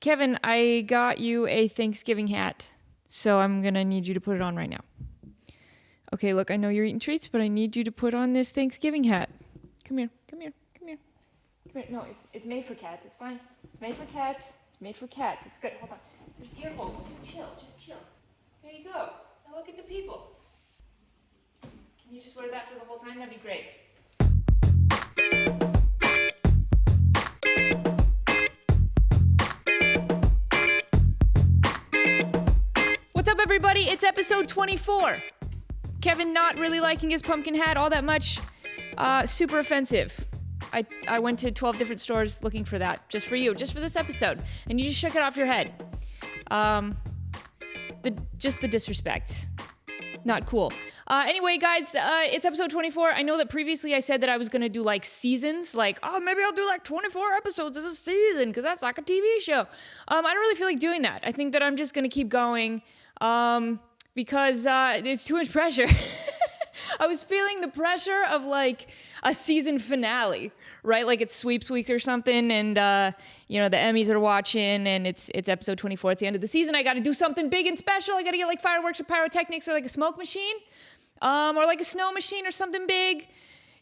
Kevin, I got you a Thanksgiving hat, so I'm going to need you to put it on right now. Okay, look, I know you're eating treats, but I need you to put on this Thanksgiving hat. Come here. No, it's made for cats. It's fine. It's made for cats. It's good. Hold on. There's the ear hole. Just chill. There you go. Now look at the people. Can you just wear that for the whole time? That'd be great. What's up, everybody? It's episode 24. Kevin not really liking his pumpkin hat all that much. Super offensive. I went to 12 different stores looking for that, just for you, just for this episode, and you just shook it off your head. Just the disrespect. Not cool. Anyway, guys, it's episode 24. I know that previously I said that I was going to do like seasons, like, oh, maybe I'll do like 24 episodes as a season, because that's like a TV show. I don't really feel like doing that. I think that I'm just going to keep going, because there's too much pressure. I was feeling the pressure of like a season finale, right? Like it's sweeps week or something, and the Emmys are watching, and it's episode 24. It's the end of the season. I got to do something big and special. I got to get like fireworks or pyrotechnics or like a smoke machine, or like a snow machine or something big,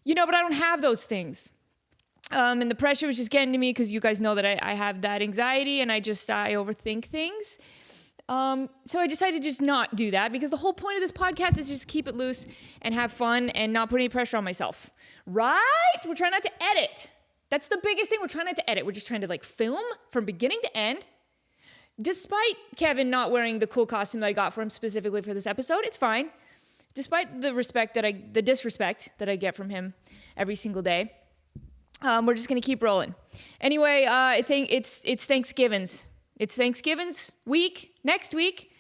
but I don't have those things. And the pressure was just getting to me because you guys know that I have that anxiety, and I overthink things. So I decided to just not do that, because the whole point of this podcast is just keep it loose and have fun and not put any pressure on myself. Right? We're trying not to edit. That's the biggest thing. We're trying not to edit. We're just trying to like film from beginning to end. Despite Kevin not wearing the cool costume that I got for him specifically for this episode, it's fine. Despite the disrespect that I get from him every single day, we're just gonna keep rolling. Anyway, I think it's Thanksgiving's. It's Thanksgiving's week, next week,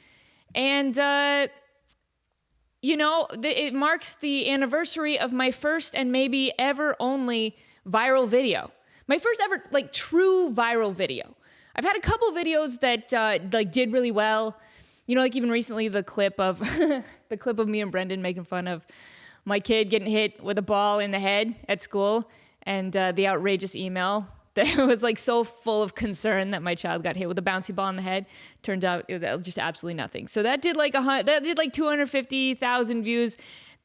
and, it marks the anniversary of my first and maybe ever only viral video. My first ever, true viral video. I've had a couple videos that, did really well. Like even recently, the clip of me and Brendan making fun of my kid getting hit with a ball in the head at school, and the outrageous email that was so full of concern that my child got hit with a bouncy ball in the head. Turned out it was just absolutely nothing. So that did 250,000 views.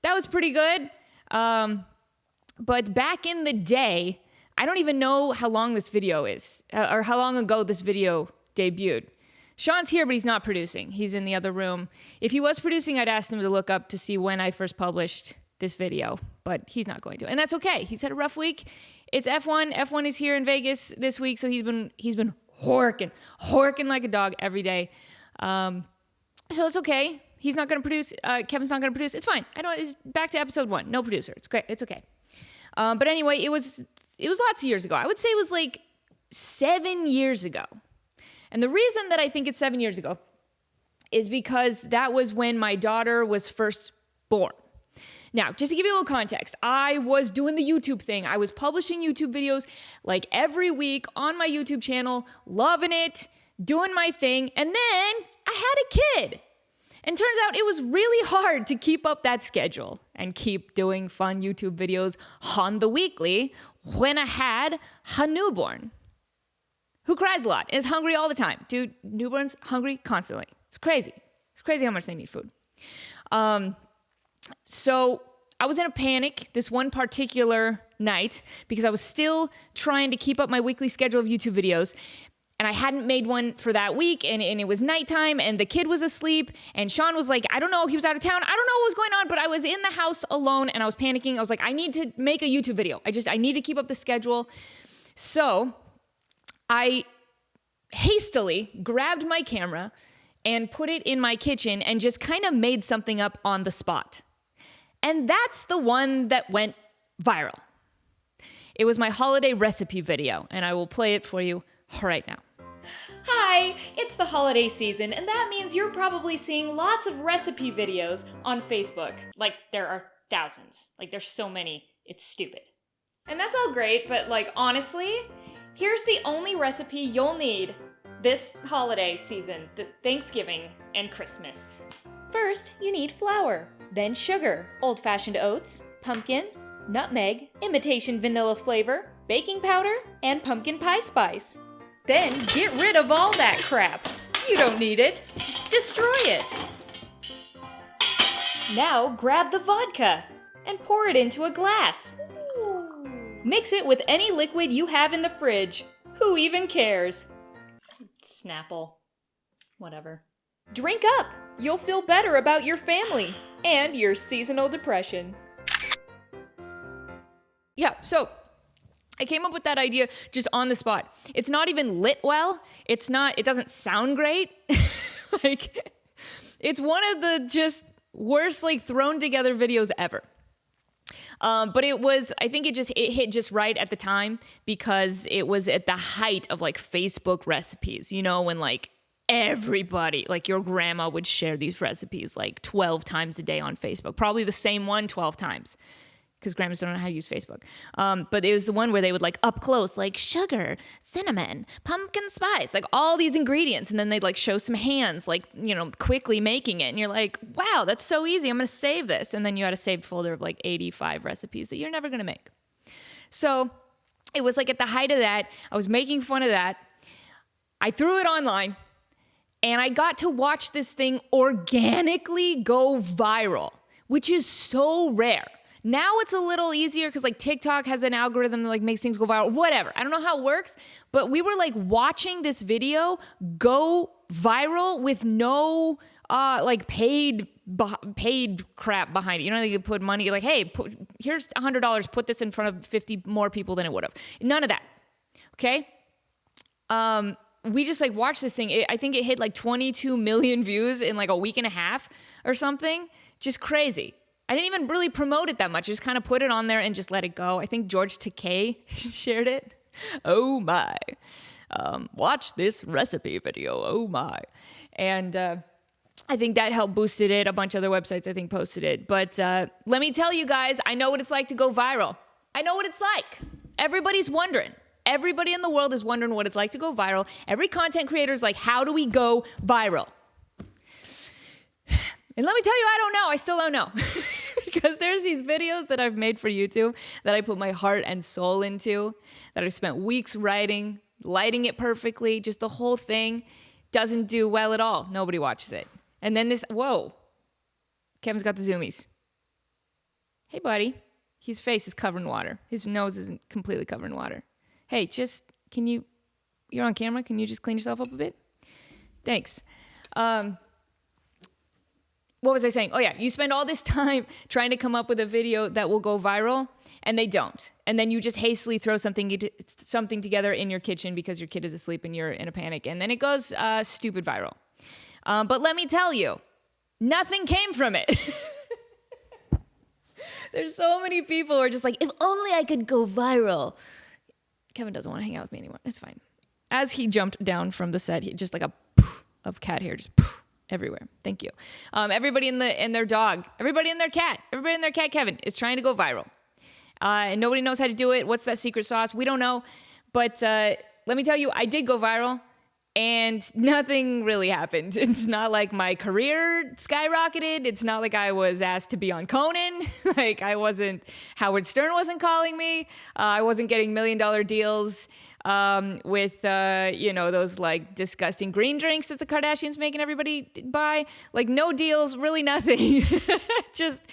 That was pretty good. But back in the day, I don't even know how long this video is, or how long ago this video debuted. Sean's here, but he's not producing. He's in the other room. If he was producing, I'd ask him to look up to see when I first published this video, but he's not going to, and that's okay. He's had a rough week. It's F1. F1 is here in Vegas this week, so he's been horking like a dog every day. So it's okay. He's not going to produce. Kevin's not going to produce. It's fine. It's back to episode 1. No producer. It's great. It's okay. But anyway, it was lots of years ago. I would say it was 7 years ago. And the reason that I think it's 7 years ago is because that was when my daughter was first born. Now, just to give you a little context, I was doing the YouTube thing. I was publishing YouTube videos every week on my YouTube channel, loving it, doing my thing, and then I had a kid. And turns out it was really hard to keep up that schedule and keep doing fun YouTube videos on the weekly when I had a newborn who cries a lot and is hungry all the time. Dude, newborns hungry constantly. It's crazy. It's crazy how much they need food. So I was in a panic this one particular night because I was still trying to keep up my weekly schedule of YouTube videos, and I hadn't made one for that week, and it was nighttime, and the kid was asleep, and Sean was I don't know, he was out of town. I don't know what was going on, but I was in the house alone, and I was panicking. I was I need to make a YouTube video. I need to keep up the schedule. So I hastily grabbed my camera and put it in my kitchen and just kind of made something up on the spot. And that's the one that went viral. It was my holiday recipe video, and I will play it for you right now. Hi, it's the holiday season, and that means you're probably seeing lots of recipe videos on Facebook. There are thousands. There's so many, it's stupid. And that's all great, but honestly, here's the only recipe you'll need this holiday season, the Thanksgiving and Christmas. First, you need flour, then sugar, old-fashioned oats, pumpkin, nutmeg, imitation vanilla flavor, baking powder, and pumpkin pie spice. Then get rid of all that crap. You don't need it. Destroy it. Now grab the vodka and pour it into a glass. Mix it with any liquid you have in the fridge. Who even cares? Snapple. Whatever. Drink up. You'll feel better about your family and your seasonal depression. Yeah, so I came up with that idea just on the spot. It's not even lit well. It doesn't sound great. Like, it's one of the just worst, like, thrown together videos ever. But I think it hit just right at the time because it was at the height of like Facebook recipes, you know, when like everybody, like your grandma would share these recipes like 12 times a day on Facebook, probably the same one 12 times because grandmas don't know how to use Facebook. But it was the one where they would like up close, like sugar, cinnamon, pumpkin spice, like all these ingredients. And then they'd like show some hands, like, you know, quickly making it. And you're like, wow, that's so easy. I'm going to save this. And then you had a saved folder of like 85 recipes that you're never going to make. So it was like at the height of that, I was making fun of that. I threw it online and I got to watch this thing organically go viral, which is so rare. Now it's a little easier because like TikTok has an algorithm that like makes things go viral, whatever. I don't know how it works, but we were like watching this video go viral with no like paid crap behind it. You know, you put money like, hey, here's $100, put this in front of 50 more people than it would have. None of that. Okay. We just like watched this thing. I think it hit like 22 million views in like a week and a half or something. Just crazy. I didn't even really promote it that much. I just kind of put it on there and just let it go. I think George Takei shared it. Oh my. Watch this recipe video. Oh my. And I think that helped boosted it. A bunch of other websites, I think, posted it. But let me tell you guys, I know what it's like to go viral. I know what it's like. Everybody's wondering. Everybody in the world is wondering what it's like to go viral. Every content creator is like, how do we go viral? And let me tell you, I don't know. I still don't know. Because there's these videos that I've made for YouTube that I put my heart and soul into, that I've spent weeks writing, lighting it perfectly, just the whole thing doesn't do well at all. Nobody watches it. And then whoa, Kevin's got the zoomies. Hey, buddy. His face is covered in water. His nose isn't completely covered in water. Hey, you're on camera. Can you just clean yourself up a bit? Thanks. What was I saying? Oh yeah, you spend all this time trying to come up with a video that will go viral, and they don't. And then you just hastily throw something together in your kitchen because your kid is asleep and you're in a panic, and then it goes stupid viral. But let me tell you, nothing came from it. There's so many people who are just like, if only I could go viral. Kevin doesn't want to hang out with me anymore. It's fine. As he jumped down from the set, he just like a poof of cat hair, just poof. Everywhere. Thank you. Everybody in their dog, everybody in their cat Kevin is trying to go viral. And nobody knows how to do it. What's that secret sauce? We don't know. But let me tell you, I did go viral and nothing really happened. It's not like my career skyrocketed. It's not like I was asked to be on Conan. Like Howard Stern wasn't calling me. I wasn't getting $1 million deals. With those like disgusting green drinks that the Kardashians making everybody buy. Like no deals, really nothing. Just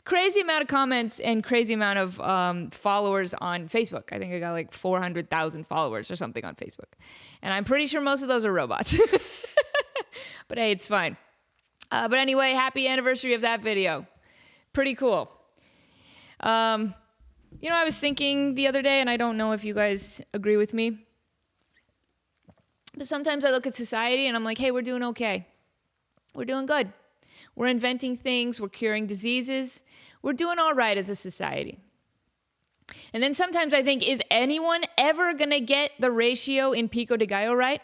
crazy amount of comments and crazy amount of followers on Facebook. I think I got like 400,000 followers or something on Facebook. And I'm pretty sure most of those are robots. But hey, it's fine. But anyway, happy anniversary of that video. Pretty cool. I was thinking the other day, and I don't know if you guys agree with me, but sometimes I look at society and I'm like, hey, we're doing okay. We're doing good. We're inventing things. We're curing diseases. We're doing all right as a society. And then sometimes I think, is anyone ever going to get the ratio in pico de gallo right?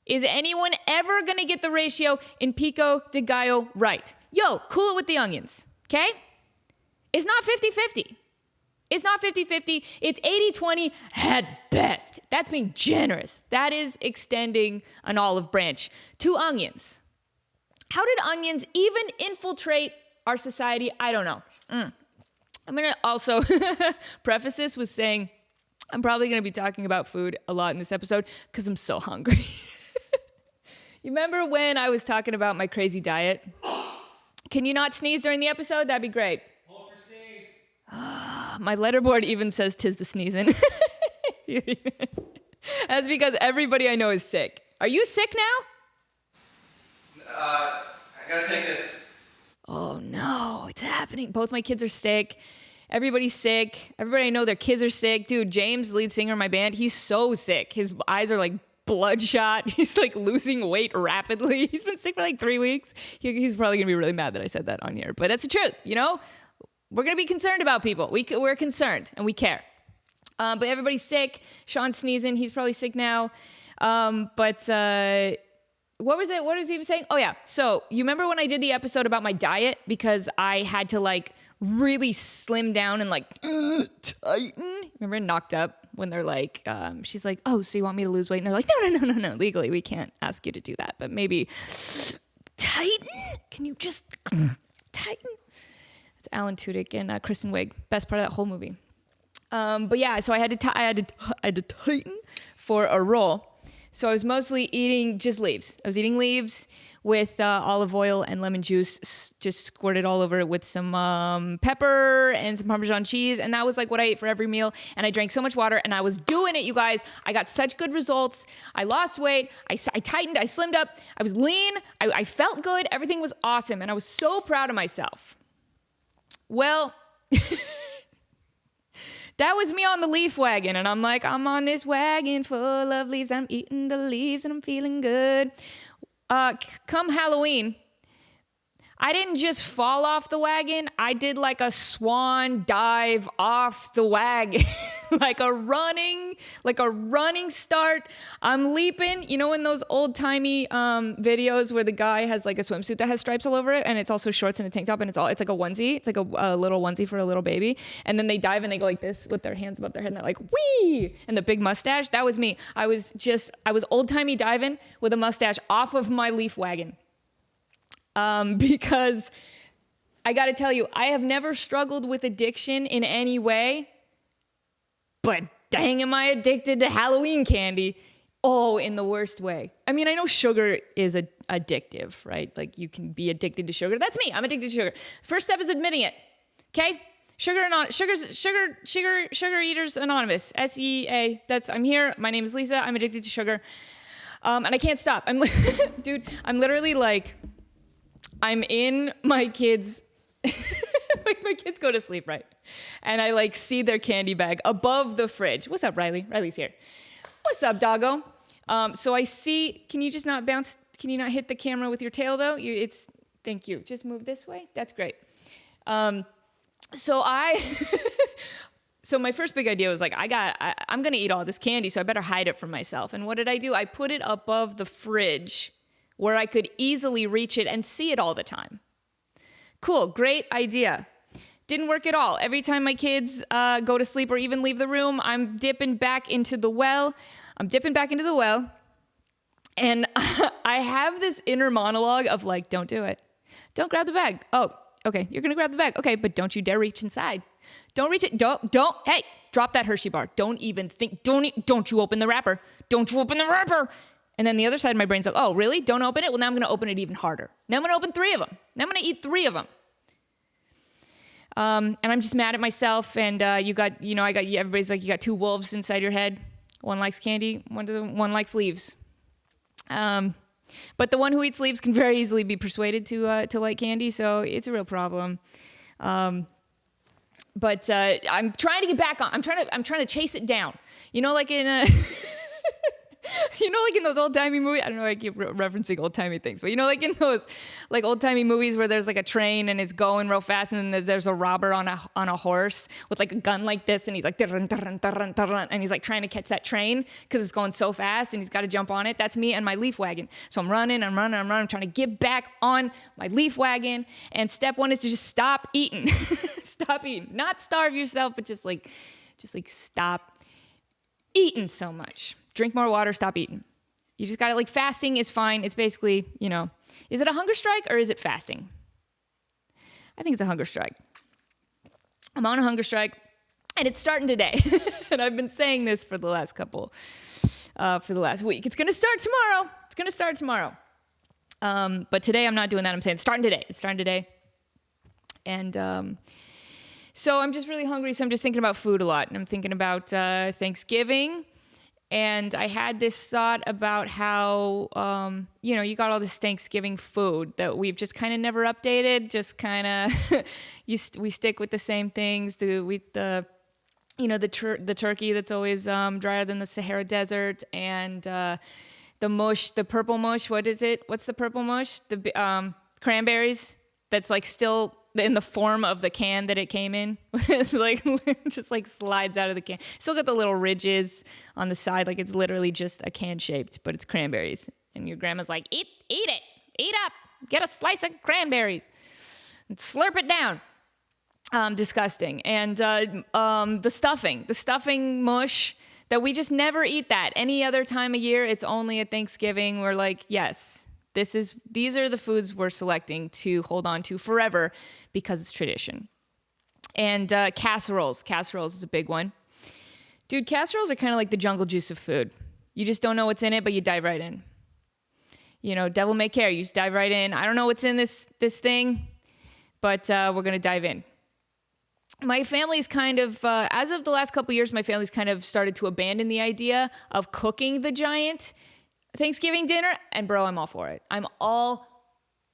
Is anyone ever going to get the ratio in pico de gallo right? Yo, cool it with the onions, okay? It's not 50-50. It's not 50-50. It's 80-20 at best. That's being generous. That is extending an olive branch to onions. How did onions even infiltrate our society? I don't know. I'm going to also preface this with saying I'm probably going to be talking about food a lot in this episode because I'm so hungry. You remember when I was talking about my crazy diet? Can you not sneeze during the episode? That'd be great. Hold your sneeze. My letterboard even says 'tis the sneezing. That's because everybody I know is sick. Are you sick now? I gotta take this. Oh no, it's happening. Both my kids are sick. Everybody's sick. Everybody I know, their kids are sick. Dude, James, lead singer of my band, he's so sick. His eyes are like bloodshot. He's like losing weight rapidly. He's been sick for like 3 weeks. He's probably gonna be really mad that I said that on here, but that's the truth, you know? We're gonna be concerned about people. We're concerned and we care. But everybody's sick. Sean's sneezing. He's probably sick now. What was it? What was he even saying? Oh yeah. So you remember when I did the episode about my diet because I had to like really slim down and like tighten. Remember Knocked Up when they're like, she's like, oh, so you want me to lose weight? And they're like, no. Legally, we can't ask you to do that, but maybe tighten. Can you just tighten? It's Alan Tudyk and Kristen Wiig. Best part of that whole movie. But yeah, so I had to tighten for a roll. So I was mostly eating just leaves. I was eating leaves with olive oil and lemon juice, just squirted all over it with some pepper and some Parmesan cheese. And that was like what I ate for every meal. And I drank so much water and I was doing it, you guys. I got such good results. I lost weight. I tightened. I slimmed up. I was lean. I felt good. Everything was awesome. And I was so proud of myself. Well... That was me on the Leaf Wagon, and I'm like, I'm on this wagon full of leaves. I'm eating the leaves, and I'm feeling good. Come Halloween, I didn't just fall off the wagon. I did like a swan dive off the wagon, like a running start. I'm leaping. You know, in those old timey videos where the guy has like a swimsuit that has stripes all over it, and it's also shorts and a tank top, and it's like a onesie. It's like a little onesie for a little baby. And then they dive and they go like this with their hands above their head, and they're like, wee! And the big mustache. That was me. I was old timey diving with a mustache off of my Leaf Wagon. Because I got to tell you, I have never struggled with addiction in any way, but dang, am I addicted to Halloween candy. Oh, in the worst way. I mean, I know sugar is addictive, right? Like you can be addicted to sugar. That's me. I'm addicted to sugar. First step is admitting it. Okay? Sugar Eaters Anonymous. SEA. I'm here. My name is Lisa. I'm addicted to sugar. And I can't stop. I'm literally like, I'm in my kids, like my kids go to sleep, right? And I like see their candy bag above the fridge. What's up, Riley? Riley's here. What's up, doggo? So I see, can you just not bounce? Can you not hit the camera with your tail though? Thank you. Just move this way. That's great. So my first big idea was like, I'm going to eat all this candy, so I better hide it from myself. And what did I do? I put it above the fridge where I could easily reach it and see it all the time. Cool, great idea. Didn't work at all. Every time my kids go to sleep or even leave the room, I'm dipping back into the well. And I have this inner monologue of like, don't do it. Don't grab the bag. Oh, okay, you're gonna grab the bag. Okay, but don't you dare reach inside. Don't reach it. Don't, hey, drop that Hershey bar. Don't even think, don't you open the wrapper. Don't you open the wrapper. And then the other side of my brain's like, oh, really? Don't open it? Well, now I'm going to open it even harder. Now I'm going to open 3 of them. Now I'm going to eat 3 of them. And I'm just mad at myself. And everybody's like, you got 2 wolves inside your head. One likes candy. One likes leaves. But the one who eats leaves can very easily be persuaded to like candy. So it's a real problem. But I'm trying to get back on. I'm trying to chase it down. You know, like in you know, like in those old-timey movies, I don't know, I keep referencing old-timey things, but you know, like in those like old-timey movies where there's like a train and it's going real fast and then there's a robber on a horse with like a gun like this and he's like, and he's like trying to catch that train because it's going so fast and he's got to jump on it. That's me and my Leaf Wagon. So I'm running, I'm trying to get back on my Leaf Wagon. And step 1 is to just stop eating. Stop eating. Not starve yourself, but just like stop eating so much. Drink more water, stop eating. You just gotta, like, fasting is fine. It's basically, you know, is it a hunger strike or is it fasting? I think it's a hunger strike. I'm on a hunger strike. And it's starting today. And I've been saying this for the last week. It's going to start tomorrow. But today I'm not doing that. I'm saying it's starting today. And so I'm just really hungry. So I'm just thinking about food a lot. And I'm thinking about Thanksgiving. And I had this thought about how, you got all this Thanksgiving food that we've just kind of never updated. Just kind of, we stick with the same things. The turkey that's always drier than the Sahara Desert, and the mush, the purple mush. What is it? What's the purple mush? The cranberries. That's like still in the form of the can that it came in. It's like just like slides out of the can. Still got the little ridges on the side, like it's literally just a can shaped, but it's cranberries. And your grandma's like, eat it, eat up, get a slice of cranberries, and slurp it down. Disgusting. And the stuffing mush that we just never eat that. Any other time of year, it's only at Thanksgiving. We're like, yes. These are the foods we're selecting to hold on to forever because it's tradition. And casseroles. Casseroles is a big one. Dude, casseroles are kind of like the jungle juice of food. You just don't know what's in it, but you dive right in. Devil may care. You just dive right in. I don't know what's in this thing, but we're going to dive in. My family's kind of, as of the last couple of years, my family's kind of started to abandon the idea of cooking the giant Thanksgiving dinner, and bro, I'm all for it. I'm all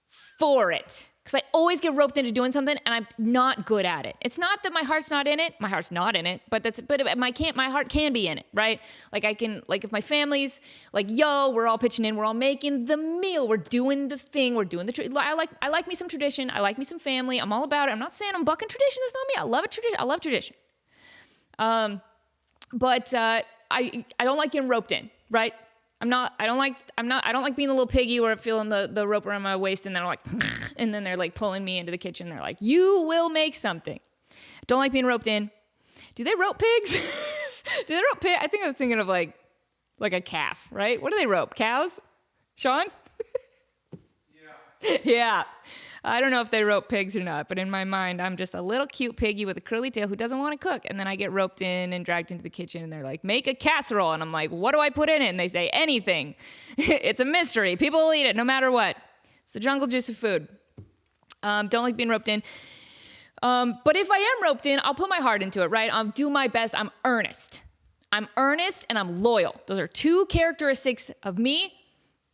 for it. Because I always get roped into doing something, and I'm not good at it. It's not that my heart's not in it. My heart's not in it, but my heart can be in it, right? Like if my family's like, yo, we're all pitching in, we're all making the meal, we're doing the thing, we're doing I like me some tradition, I like me some family, I'm all about it. I'm not saying I'm bucking tradition, that's not me. I love tradition. But I don't like getting roped in, right? I don't like being a little piggy where I'm feeling the rope around my waist and then I'm like, and then they're like pulling me into the kitchen. They're like, you will make something. Don't like being roped in. Do they rope pigs? Do they rope pigs? I think I was thinking of like a calf, right? What do they rope? Cows? Sean? Yeah. Yeah. I don't know if they rope pigs or not, but in my mind, I'm just a little cute piggy with a curly tail who doesn't want to cook. And then I get roped in and dragged into the kitchen and they're like, make a casserole. And I'm like, what do I put in it? And they say, anything. It's a mystery. People will eat it no matter what. It's the jungle juice of food. Don't like being roped in. But if I am roped in, I'll put my heart into it, right? I'll do my best. I'm earnest and I'm loyal. Those are two characteristics of me.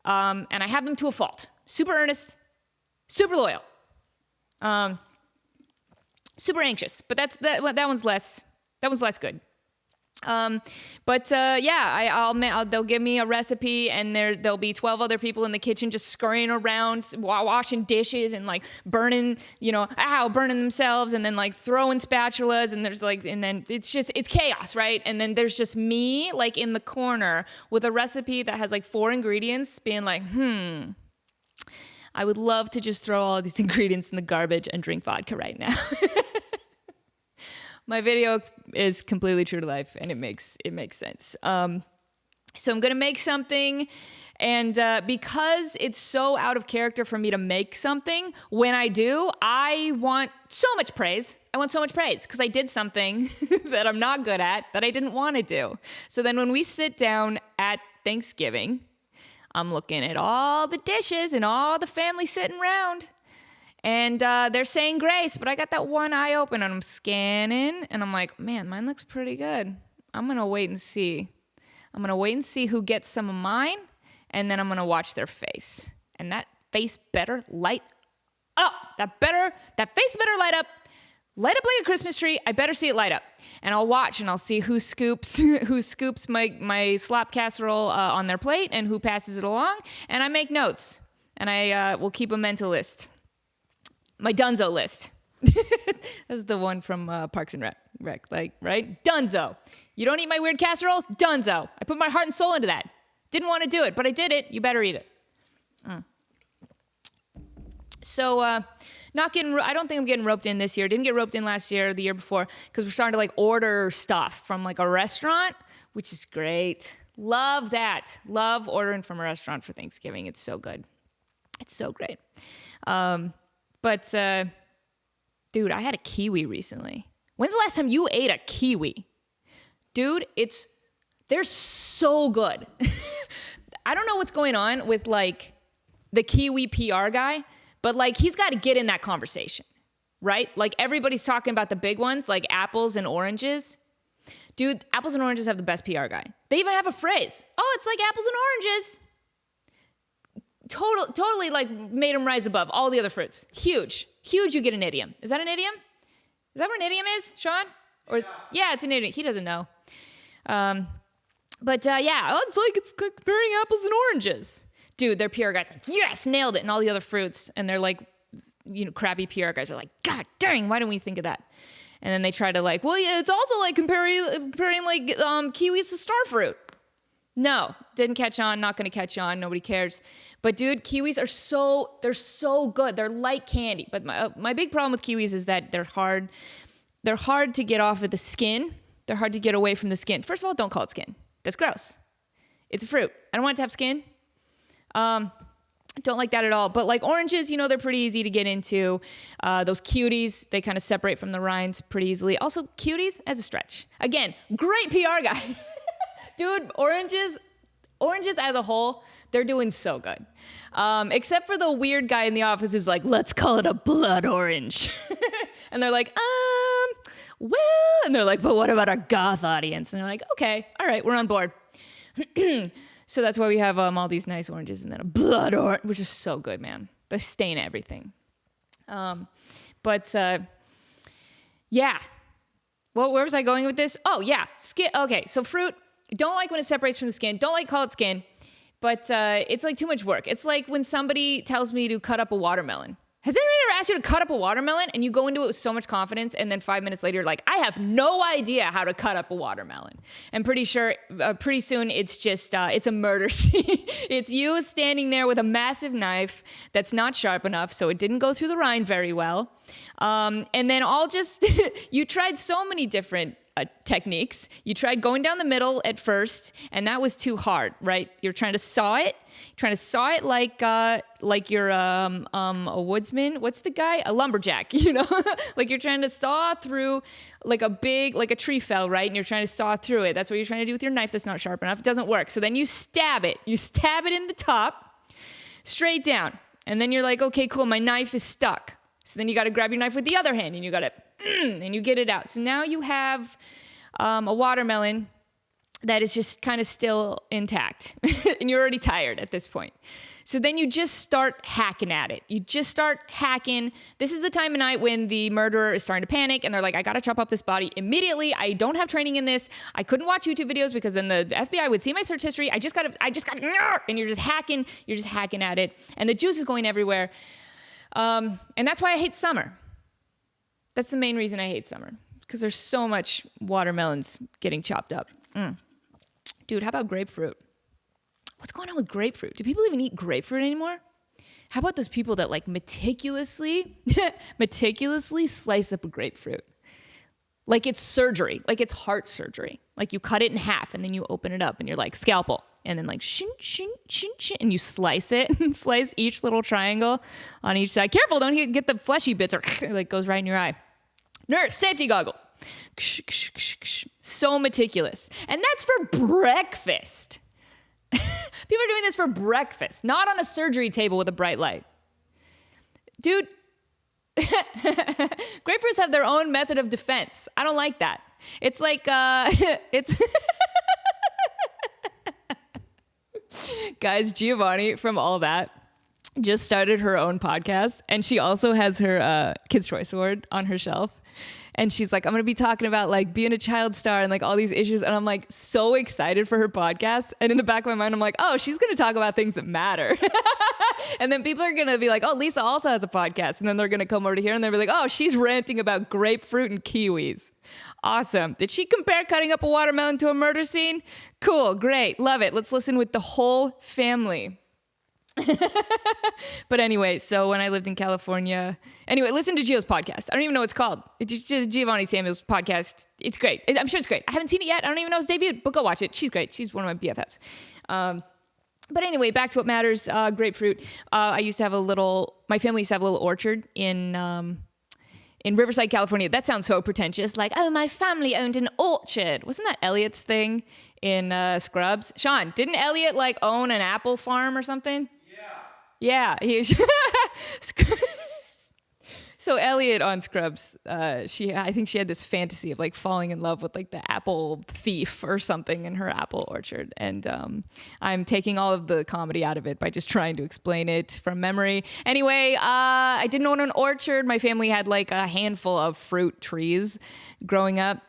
And I have them to a fault. Super earnest. Super loyal, super anxious, but that one's less good. They'll give me a recipe, and there'll be 12 other people in the kitchen just scurrying around, washing dishes and like burning themselves, and then like throwing spatulas, and then it's chaos, right? And then there's just me like in the corner with a recipe that has like 4 ingredients, being like, I would love to just throw all of these ingredients in the garbage and drink vodka right now. My video is completely true to life, and it makes sense. So I'm gonna make something, and because it's so out of character for me to make something, when I do, I want so much praise. Because I did something that I'm not good at, that I didn't want to do. So then when we sit down at Thanksgiving, I'm looking at all the dishes and all the family sitting around, and they're saying grace, but I got that one eye open and I'm scanning, and I'm like, man, mine looks pretty good. I'm going to wait and see. Who gets some of mine, and then I'm going to watch their face. And that face better light up. That face better light up. Light up like a Christmas tree. I better see it light up. And I'll watch and I'll see who scoops my slop casserole on their plate and who passes it along. And I make notes. And I will keep a mental list. My Dunzo list. That was the one from Parks and Rec, like, right? Dunzo. You don't eat my weird casserole? Dunzo. I put my heart and soul into that. Didn't want to do it, but I did it. You better eat it. So, I don't think I'm getting roped in this year. Didn't get roped in last year or the year before, because we're starting to like order stuff from like a restaurant, which is great. Love that. Love ordering from a restaurant for Thanksgiving. It's so good. It's so great. Dude, I had a kiwi recently. When's the last time you ate a kiwi? Dude, they're so good. I don't know what's going on with like the Kiwi PR guy, but like he's got to get in that conversation, right? Like everybody's talking about the big ones, like apples and oranges. Dude, apples and oranges have the best PR guy. They even have a phrase. Oh, it's like apples and oranges. Totally like made them rise above all the other fruits. Huge, you get an idiom. Is that an idiom? Is that what an idiom is, Sean? Or yeah, it's an idiom. He doesn't know. But it's like comparing apples and oranges. Dude, their PR guy's like, yes, nailed it. And all the other fruits, and they're like, crappy PR guys are like, God dang, why didn't we think of that? And then they try to like, well, yeah, it's also like comparing like kiwis to star fruit. No, didn't catch on, not going to catch on, nobody cares. But dude, kiwis are they're so good. They're like candy. But my big problem with kiwis is that they're hard. They're hard to get off of the skin. They're hard to get away from the skin. First of all, don't call it skin. That's gross. It's a fruit. I don't want it to have skin. Don't like that at all. But like oranges, they're pretty easy to get into. Those cuties, they kind of separate from the rinds pretty easily. Also, cuties as a stretch. Again, great PR guy. Dude, oranges as a whole, they're doing so good. Except for the weird guy in the office who's like, let's call it a blood orange. And they're like, well, and they're like, but what about our goth audience? And they're like, okay, all right, we're on board. So that's why we have all these nice oranges and then a blood orange, which is so good, man. They stain everything. Yeah. Well, where was I going with this? Oh, yeah, skin. Okay, so fruit. Don't like when it separates from the skin. Don't like call it skin, but it's like too much work. It's like when somebody tells me to cut up a watermelon. Has anybody ever asked you to cut up a watermelon and you go into it with so much confidence and then 5 minutes later you're like, I have no idea how to cut up a watermelon. And pretty soon it's just, it's a murder scene. It's you standing there with a massive knife that's not sharp enough, so it didn't go through the rind very well. And then you tried so many different techniques. You tried going down the middle at first, and that was too hard, right? You're trying to saw it like you're a woodsman. What's the guy? A lumberjack, like you're trying to saw through like a tree fell, right? And you're trying to saw through it. That's what you're trying to do with your knife that's not sharp enough. It doesn't work. So then you stab it. You stab it in the top, straight down. And then you're like, okay, cool, my knife is stuck. So then you got to grab your knife with the other hand, and you got to and you get it out. So now you have a watermelon that is just kind of still intact and you're already tired at this point. So then you just start hacking at it. You just start hacking. This is the time of night when the murderer is starting to panic and they're like, I got to chop up this body immediately. I don't have training in this. I couldn't watch YouTube videos because then the FBI would see my search history. I just got and you're just hacking at it. And the juice is going everywhere. And that's why I hate summer. That's the main reason I hate summer, because there's so much watermelons getting chopped up. Dude, how about grapefruit? What's going on with grapefruit? Do people even eat grapefruit anymore? How about those people that like meticulously slice up a grapefruit? Like it's surgery, like it's heart surgery. Like you cut it in half and then you open it up and you're like scalpel. And then like shin, shin, shin, shin, and you slice it and slice each little triangle on each side. Careful, don't get the fleshy bits or like goes right in your eye. Nurse, safety goggles. So meticulous. And that's for breakfast. People are doing this for breakfast, not on a surgery table with a bright light. Dude, grapefruits have their own method of defense. I don't like that. It's like, it's... Guys, Giovanni from All That just started her own podcast, and she also has her Kids' Choice Award on her shelf. And she's like, I'm going to be talking about like being a child star and like all these issues. And I'm like so excited for her podcast. And in the back of my mind, I'm like, oh, she's going to talk about things that matter. And then people are going to be like, oh, Lisa also has a podcast. And then they're going to come over to here and they'll be like, oh, she's ranting about grapefruit and kiwis. Awesome. Did she compare cutting up a watermelon to a murder scene? Cool. Great. Love it. Let's listen with the whole family. But anyway, so when I lived in California, listen to Gio's podcast. I don't even know what it's called. It's just Giovanni Samuel's podcast. It's great. I'm sure it's great. I haven't seen it yet. I don't even know it's debuted, but go watch it. She's great. She's one of my BFFs. But anyway, back to what matters. Grapefruit. My family used to have a little orchard in in Riverside, California. That sounds so pretentious. Like, oh, my family owned an orchard. Wasn't that Elliot's thing in Scrubs? Sean, didn't Elliot like own an apple farm or something? Yeah. He So Elliot on Scrubs, I think she had this fantasy of like falling in love with like the apple thief or something in her apple orchard. And I'm taking all of the comedy out of it by just trying to explain it from memory. Anyway, I didn't own an orchard. My family had like a handful of fruit trees growing up.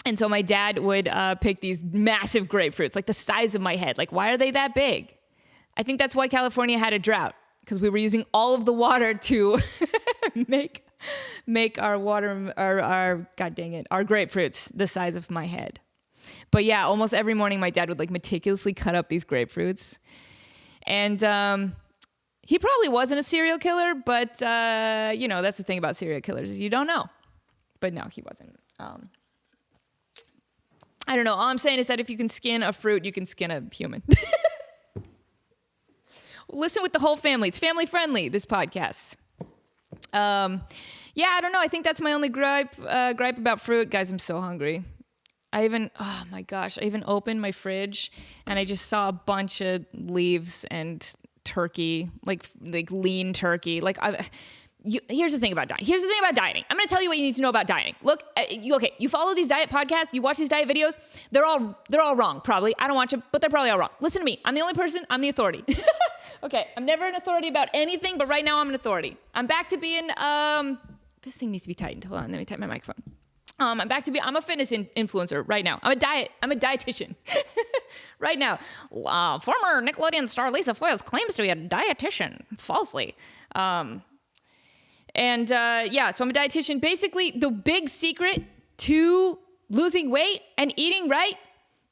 And so my dad would pick these massive grapefruits, like the size of my head. Like, why are they that big? I think that's why California had a drought, because we were using all of the water to make our God dang it, our grapefruits the size of my head. But yeah, almost every morning my dad would like meticulously cut up these grapefruits. And he probably wasn't a serial killer, but that's the thing about serial killers is you don't know. But no, he wasn't. I don't know. All I'm saying is that if you can skin a fruit, you can skin a human. Listen with the whole family. It's family friendly, this podcast. I don't know. I think that's my only gripe about fruit. Guys, I'm so hungry. Oh my gosh, I even opened my fridge and I just saw a bunch of leaves and turkey, like lean turkey. Here's the thing about dieting. I'm going to tell you what you need to know about dieting. Look, you follow these diet podcasts, you watch these diet videos. They're all wrong, probably. I don't watch them, but they're probably all wrong. Listen to me. I'm the only person. I'm the authority. Okay, I'm never an authority about anything, but right now I'm an authority. I'm back to being, this thing needs to be tightened. Hold on, let me tighten my microphone. I'm a fitness influencer right now. I'm a dietitian right now. Former Nickelodeon star Lisa Foyles claims to be a dietitian falsely. So I'm a dietitian. Basically, the big secret to losing weight and eating right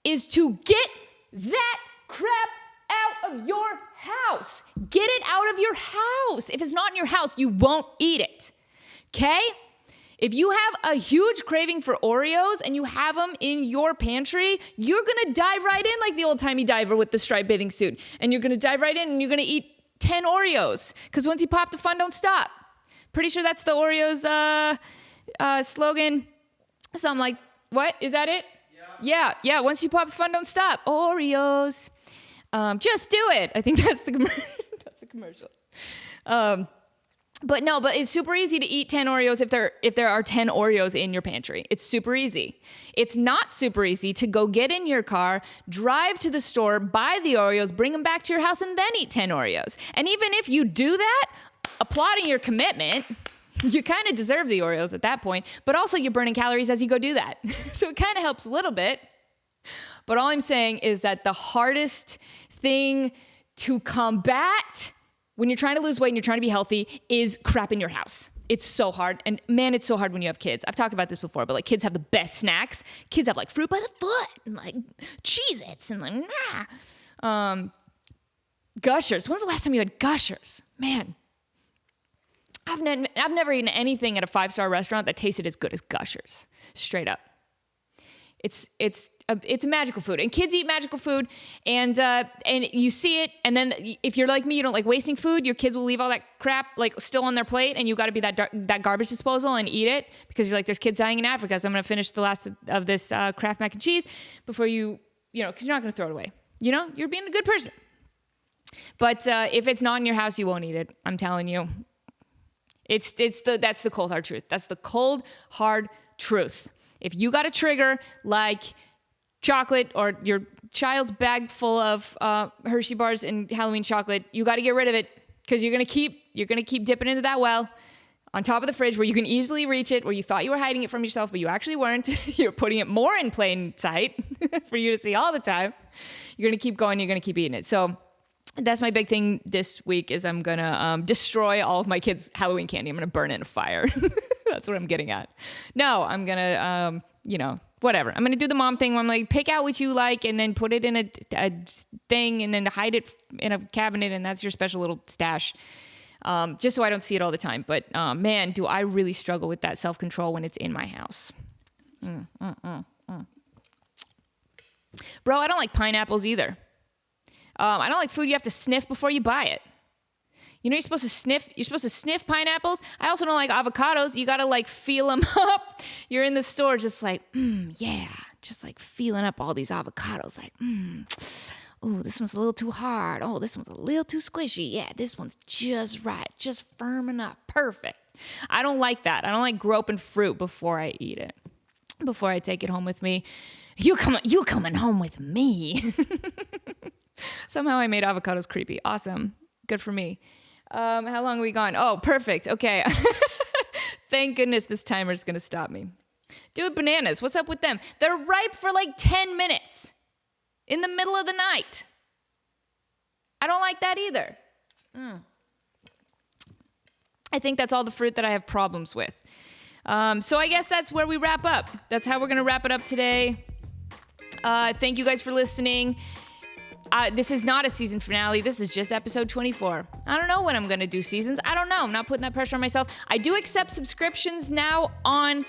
is to get that crap out of your house. Get it out of your house. If it's not in your house, you won't eat it. Okay? If you have a huge craving for Oreos and you have them in your pantry, you're going to dive right in like the old-timey diver with the striped bathing suit. And you're going to dive right in and you're going to eat 10 Oreos. Because once you pop, the fun don't stop. Pretty sure that's the Oreos slogan. So I'm like, what? Is that it? Yeah. Once you pop, the fun don't stop. Oreos. Just do it. I think that's the commercial. But it's super easy to eat 10 Oreos if there are 10 Oreos in your pantry. It's super easy. It's not super easy to go get in your car, drive to the store, buy the Oreos, bring them back to your house, and then eat 10 Oreos. And even if you do that, applauding your commitment, you kind of deserve the Oreos at that point, but also you're burning calories as you go do that. So it kind of helps a little bit. But all I'm saying is that the hardest thing to combat when you're trying to lose weight and you're trying to be healthy is crap in your house. It's so hard. And man, it's so hard when you have kids. I've talked about this before, but like kids have the best snacks. Kids have like fruit by the foot and like Cheez-Its and like, Gushers. When's the last time you had Gushers? Man, I've never eaten anything at a 5-star restaurant that tasted as good as Gushers. Straight up. It's a magical food, and kids eat magical food, and you see it. And then if you're like me, you don't like wasting food. Your kids will leave all that crap like still on their plate, and you got to be that garbage disposal and eat it because you're like, there's kids dying in Africa, so I'm gonna finish the last of this Kraft mac and cheese before because you're not gonna throw it away. You're being a good person. But if it's not in your house, you won't eat it. I'm telling you. That's the cold hard truth. That's the cold hard truth. If you got a trigger like chocolate or your child's bag full of Hershey bars and Halloween chocolate, you got to get rid of it because you're gonna keep dipping into that well on top of the fridge where you can easily reach it, where you thought you were hiding it from yourself, but you actually weren't. You're putting it more in plain sight for you to see all the time. You're gonna keep going. You're gonna keep eating it. So that's my big thing this week is I'm going to destroy all of my kids' Halloween candy. I'm going to burn it in a fire. That's what I'm getting at. No, I'm going to, whatever. I'm going to do the mom thing where I'm like, pick out what you like and then put it in a thing and then hide it in a cabinet and that's your special little stash. Just so I don't see it all the time. But man, do I really struggle with that self-control when it's in my house. Bro, I don't like pineapples either. I don't like food you have to sniff before you buy it. You know, you're supposed to sniff pineapples. I also don't like avocados. You got to like feel them up. You're in the store just like, yeah, just like feeling up all these avocados. Like, oh, this one's a little too hard. Oh, this one's a little too squishy. Yeah, this one's just right, just firm enough. Perfect. I don't like that. I don't like groping fruit before I eat it, before I take it home with me. You coming home with me. Somehow I made avocados creepy. Awesome. Good for me. How long have we gone? Oh, perfect. Okay. Thank goodness this timer's going to stop me. Dude, bananas. What's up with them? They're ripe for like 10 minutes in the middle of the night. I don't like that either. I think that's all the fruit that I have problems with. So I guess that's where we wrap up. That's how we're going to wrap it up today. Thank you guys for listening. This is not a season finale. This is just episode 24. I don't know when I'm going to do seasons. I don't know. I'm not putting that pressure on myself. I do accept subscriptions now on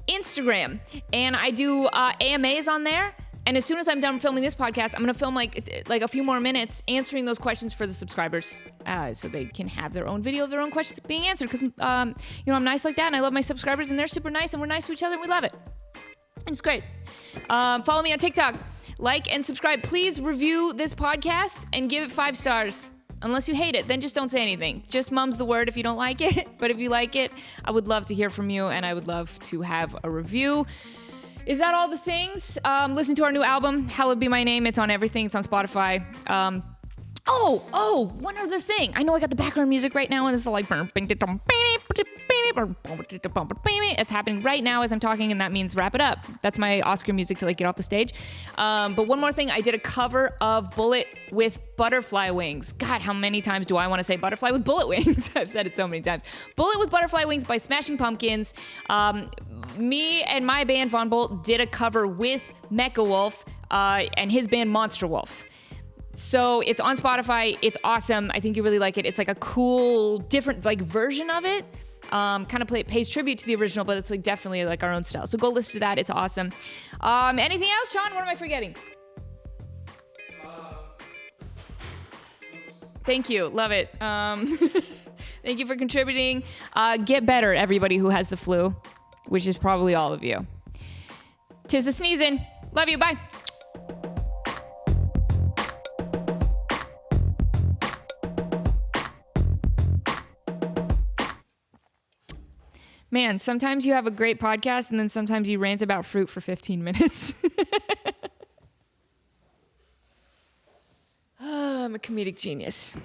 Instagram, and I do AMAs on there. And as soon as I'm done filming this podcast, I'm going to film like a few more minutes answering those questions for the subscribers, so they can have their own video of their own questions being answered. Because, I'm nice like that, and I love my subscribers, and they're super nice, and we're nice to each other, and we love it. It's great. Follow me on TikTok. Like and subscribe. Please review this podcast and give it 5 stars. Unless you hate it, then just don't say anything. Just mum's the word if you don't like it. But if you like it, I would love to hear from you, and I would love to have a review. Is that all the things? Listen to our new album, Hallowed Be My Name. It's on everything. It's on Spotify. One other thing. I know I got the background music right now, and this is like... It's happening right now as I'm talking, and that means wrap it up. That's my Oscar music to like get off the stage. But one more thing, I did a cover of Bullet with Butterfly Wings. God, how many times do I want to say Butterfly with Bullet Wings? I've said it so many times. Bullet with Butterfly Wings by Smashing Pumpkins. Me and my band Von Bolt did a cover with Mecha Wolf and his band Monster Wolf. So it's on Spotify. It's awesome. I think you really like it. It's like a cool, different like version of it. Kind of pays tribute to the original, but it's like definitely like our own style. So go listen to that. It's awesome. Anything else, Sean? What am I forgetting? Thank you. Love it. Thank you for contributing. Get better, everybody who has the flu, which is probably all of you. 'Tis the sneezing. Love you. Bye. Man, sometimes you have a great podcast and then sometimes you rant about fruit for 15 minutes. I'm a comedic genius.